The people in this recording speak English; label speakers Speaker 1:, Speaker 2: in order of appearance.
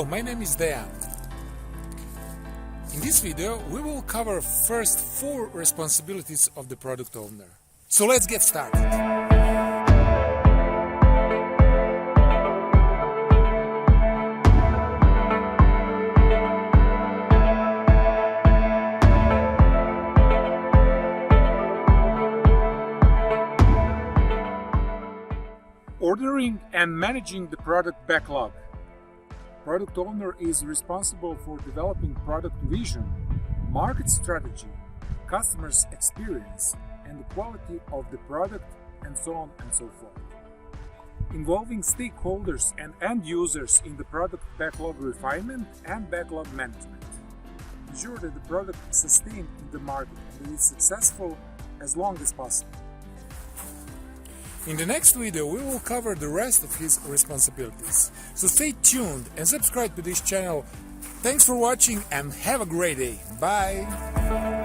Speaker 1: Hello, my name is Dejan. In this video, we will cover first 4 responsibilities of the product owner. So let's get started.
Speaker 2: Ordering and managing the product backlog. Product owner is responsible for developing product vision, market strategy, customer's experience, and the quality of the product, and so on and so forth. Involving stakeholders and end users in the product backlog refinement and backlog management. Ensure that the product is sustained in the market and is successful as long as possible.
Speaker 1: In the next video, we will cover the rest of his responsibilities. So stay tuned and subscribe to this channel. Thanks for watching and have a great day. Bye!